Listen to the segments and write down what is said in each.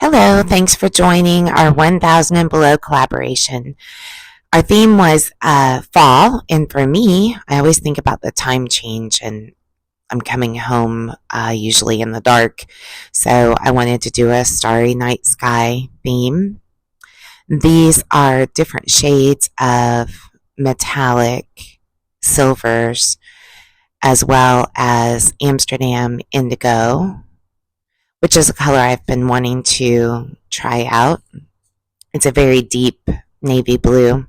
Hello, thanks for joining our 1000 and Below collaboration. Our theme was fall, and for me, I always think about the time change, and I'm coming home usually in the dark, so I wanted to do a starry night sky theme. These are different shades of metallic silvers as well as Amsterdam indigo, which is a color I've been wanting to try out. It's a very deep navy blue.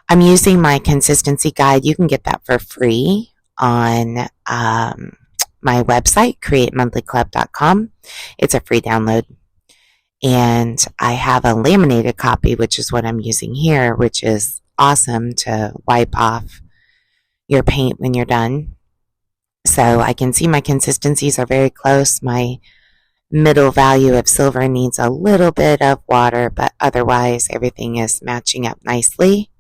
I'm using my consistency guide. You can get that for free on my website, createmonthlyclub.com. It's a free download. And I have a laminated copy, which is what I'm using here, which is awesome to wipe off your paint when you're done. So I can see my consistencies are very close. My middle value of silver needs a little bit of water, but otherwise everything is matching up nicely.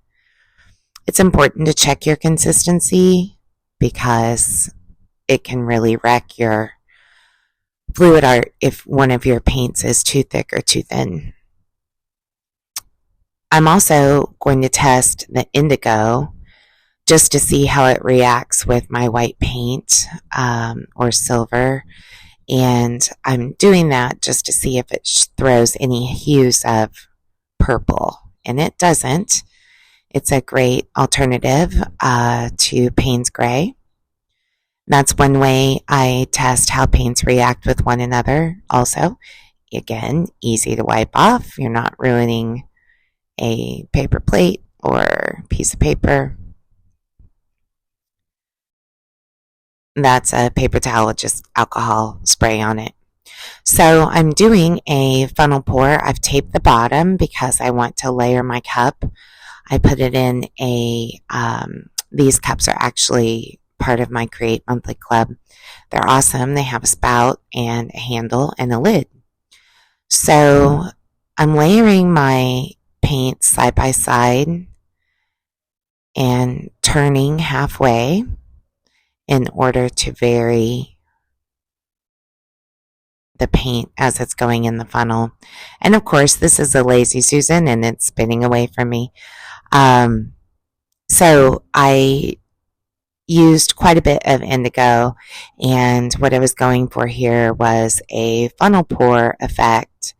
It's important to check your consistency because it can really wreck your fluid art if one of your paints is too thick or too thin. I'm also going to test the indigo just to see how it reacts with my white paint or silver. And I'm doing that just to see if it throws any hues of purple. And it doesn't. It's a great alternative to Payne's Gray. That's one way I test how paints react with one another. Also, again, easy to wipe off. You're not ruining a paper plate or piece of paper. That's a paper towel with just alcohol spray on it. So I'm doing a funnel pour. I've taped the bottom because I want to layer my cup. I put it in these cups are actually part of my Create Monthly Club. They're awesome. They have a spout and a handle and a lid. So I'm layering my paint side by side and turning halfway in order to vary the paint as it's going in the funnel. And of course, this is a Lazy Susan and it's spinning away from me. So I used quite a bit of indigo, and what I was going for here was a funnel pour effect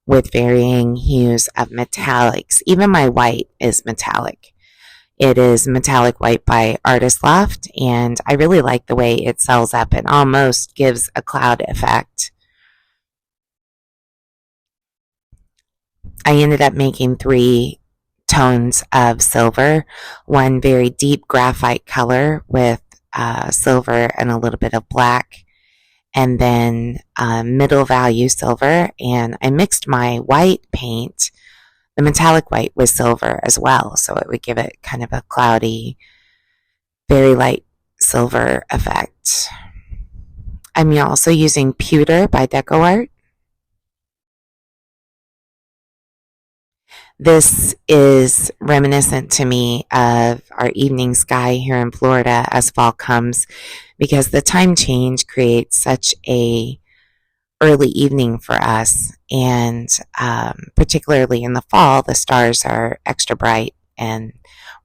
with varying hues of metallics. Even my white is metallic. It is Metallic White by Artist Loft, and I really like the way it sells up. It almost gives a cloud effect. I ended up making 3 tones of silver, one very deep graphite color with silver and a little bit of black, and then middle value silver, and I mixed my white paint, the metallic white, with silver as well, so it would give it kind of a cloudy, very light silver effect. I'm also using Pewter by DecoArt. This is reminiscent to me of our evening sky here in Florida as fall comes, because the time change creates such a early evening for us, and particularly in the fall, the stars are extra bright, and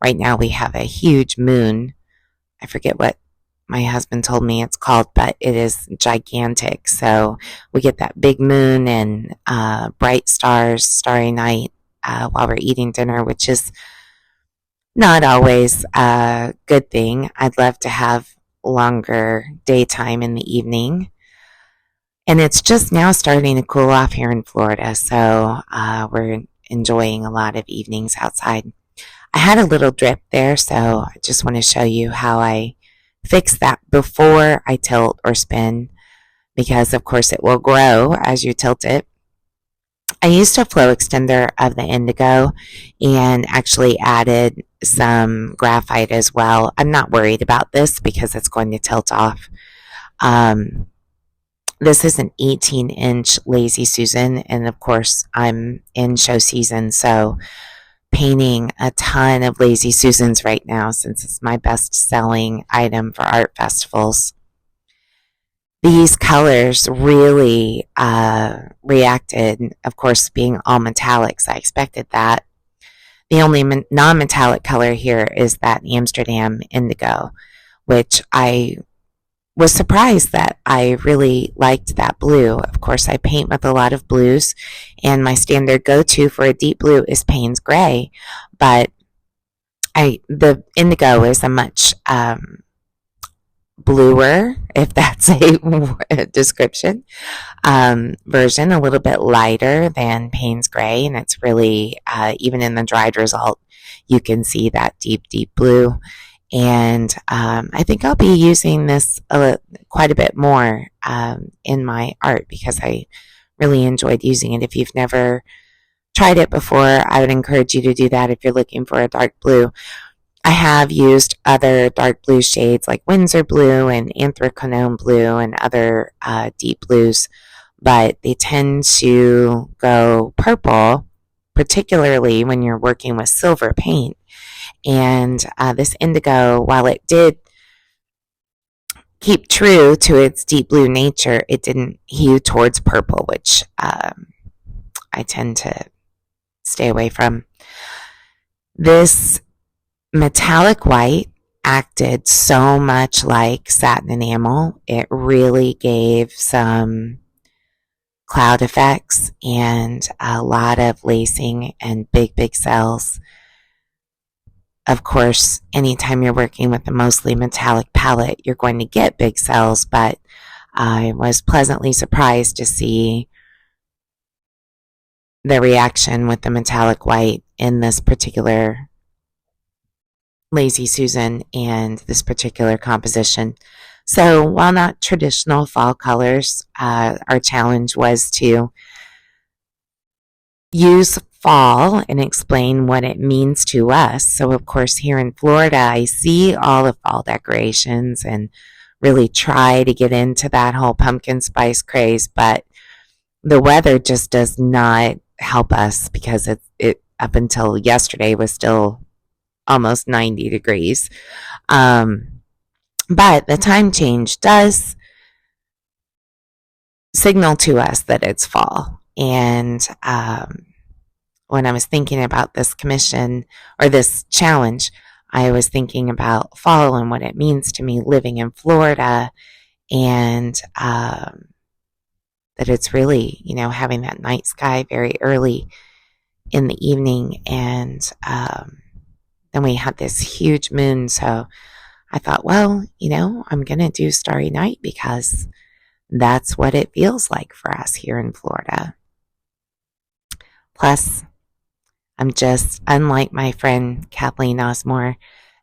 right now we have a huge moon. I forget what my husband told me it's called, but it is gigantic, so we get that big moon and bright stars, starry night while we're eating dinner, which is not always a good thing. I'd love to have longer daytime in the evening. And it's just now starting to cool off here in Florida, so we're enjoying a lot of evenings outside. I had a little drip there, so I just want to show you how I fix that before I tilt or spin, because of course it will grow as you tilt it. I used a flow extender of the indigo and actually added some graphite as well. I'm not worried about this because it's going to tilt off. This is an 18-inch Lazy Susan, and of course I'm in show season, so painting a ton of Lazy Susans right now since it's my best-selling item for art festivals. these colors really reacted. Of course, being all metallics, I expected that. The only non-metallic color here is that Amsterdam indigo, which I was surprised that I really liked that blue. Of course, I paint with a lot of blues, and my standard go-to for a deep blue is Payne's Gray, but the indigo is a much bluer, if that's a description, version, a little bit lighter than Payne's Gray, and it's really, even in the dried result, you can see that deep, deep blue. And I think I'll be using this quite a bit more in my art because I really enjoyed using it. If you've never tried it before, I would encourage you to do that if you're looking for a dark blue. I have used other dark blue shades like Windsor blue and anthracnone blue and other deep blues, but they tend to go purple, particularly when you're working with silver paint. And this indigo, while it did keep true to its deep blue nature, it didn't hue towards purple, which I tend to stay away from. This metallic white acted so much like satin enamel. It really gave some cloud effects and a lot of lacing and big, big cells. Of course, anytime you're working with a mostly metallic palette, you're going to get big cells, but I was pleasantly surprised to see the reaction with the metallic white in this particular Lazy Susan and this particular composition. So while not traditional fall colors, our challenge was to use fall and explain what it means to us. So of course here in Florida, I see all the fall decorations and really try to get into that whole pumpkin spice craze, but the weather just does not help us because it up until yesterday was still almost 90 degrees. But the time change does signal to us that it's fall. And when I was thinking about this commission or this challenge, I was thinking about fall and what it means to me living in Florida, and that it's really, having that night sky very early in the evening, and then we had this huge moon. So I thought, well, I'm going to do Starry Night because that's what it feels like for us here in Florida. Plus, I'm just, unlike my friend Kathleen Osmore,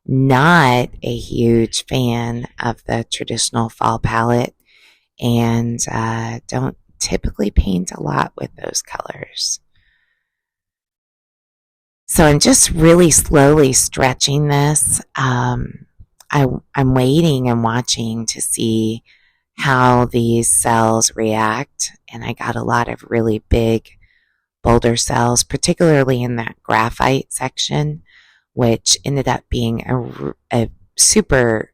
not a huge fan of the traditional fall palette, and don't typically paint a lot with those colors. So I'm just really slowly stretching this. I'm waiting and watching to see how these cells react, and I got a lot of really big boulder cells, particularly in that graphite section, which ended up being a super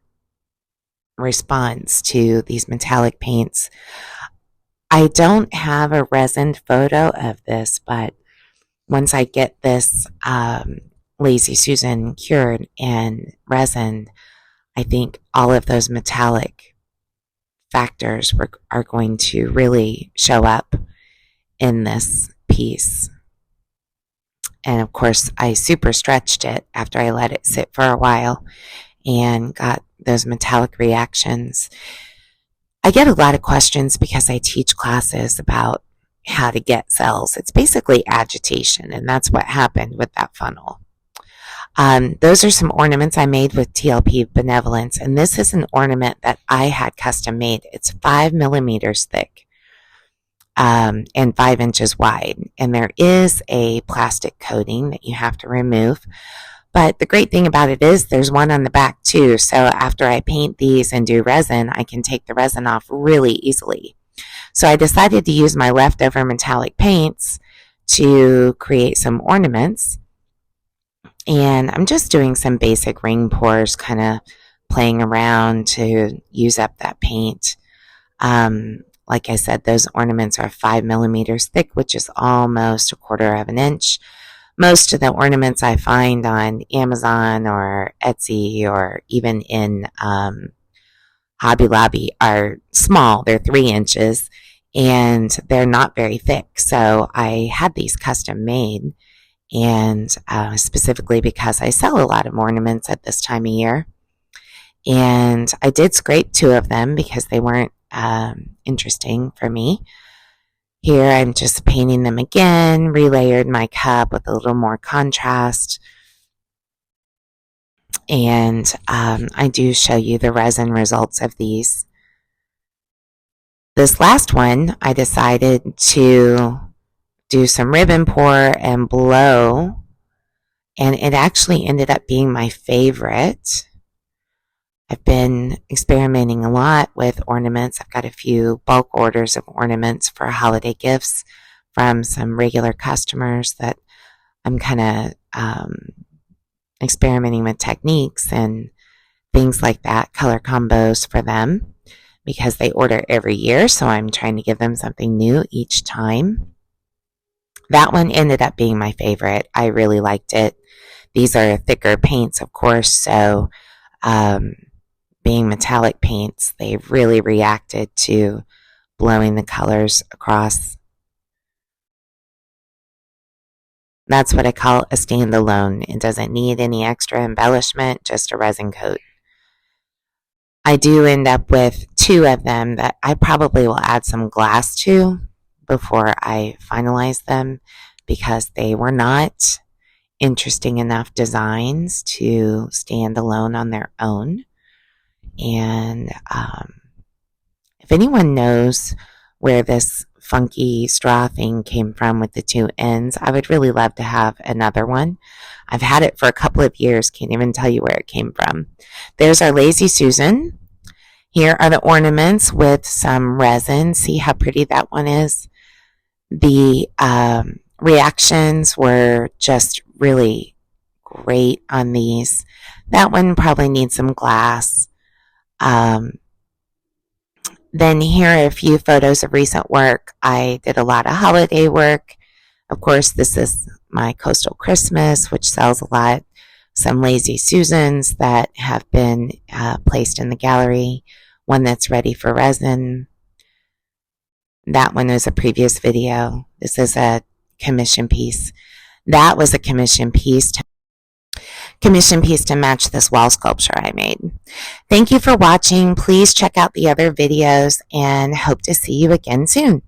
response to these metallic paints. I don't have a resined photo of this, but once I get this Lazy Susan cured and resined, I think all of those metallic factors are going to really show up in this piece. And of course, I super stretched it after I let it sit for a while and got those metallic reactions. I get a lot of questions because I teach classes about how to get cells. It's basically agitation, and that's what happened with that funnel. Those are some ornaments I made with TLP Benevolence, and this is an ornament that I had custom made. It's 5 millimeters thick and 5 inches wide, and there is a plastic coating that you have to remove. But the great thing about it is there's one on the back too, so after I paint these and do resin, I can take the resin off really easily. So I decided to use my leftover metallic paints to create some ornaments. And I'm just doing some basic ring pours, kind of playing around to use up that paint. Like I said, those ornaments are 5 millimeters thick, which is almost a quarter of an inch. Most of the ornaments I find on Amazon or Etsy or even in Hobby Lobby are small. They're 3 inches and they're not very thick. So I had these custom made, and specifically because I sell a lot of ornaments at this time of year. And I did scrape 2 of them because they weren't interesting for me. Here I'm just painting them again, relayered my cup with a little more contrast. And I do show you the resin results of these. This last one, I decided to do some ribbon pour and blow, and it actually ended up being my favorite. I've been experimenting a lot with ornaments. I've got a few bulk orders of ornaments for holiday gifts from some regular customers that I'm kind of experimenting with techniques and things like that, color combos for them, because they order every year, so I'm trying to give them something new each time. That one ended up being my favorite. I really liked it. These are thicker paints, of course, so being metallic paints, they really reacted to blowing the colors across. That's what I call a standalone. It doesn't need any extra embellishment, just a resin coat. I do end up with 2 of them that I probably will add some glass to before I finalize them, because they were not interesting enough designs to stand alone on their own. And if anyone knows where this funky straw thing came from with the 2 ends, I would really love to have another one. I've had it for a couple of years, can't even tell you where it came from. There's our Lazy Susan. Here are the ornaments with some resin. See how pretty that one is? The reactions were just really great on these. That one probably needs some glass. Then here are a few photos of recent work. I did a lot of holiday work. Of course, this is my Coastal Christmas, which sells a lot. Some Lazy Susans that have been placed in the gallery. One that's ready for resin. That one is a previous video. This is a commission piece. That was a commission piece to match this wall sculpture I made. Thank you for watching. Please check out the other videos and hope to see you again soon.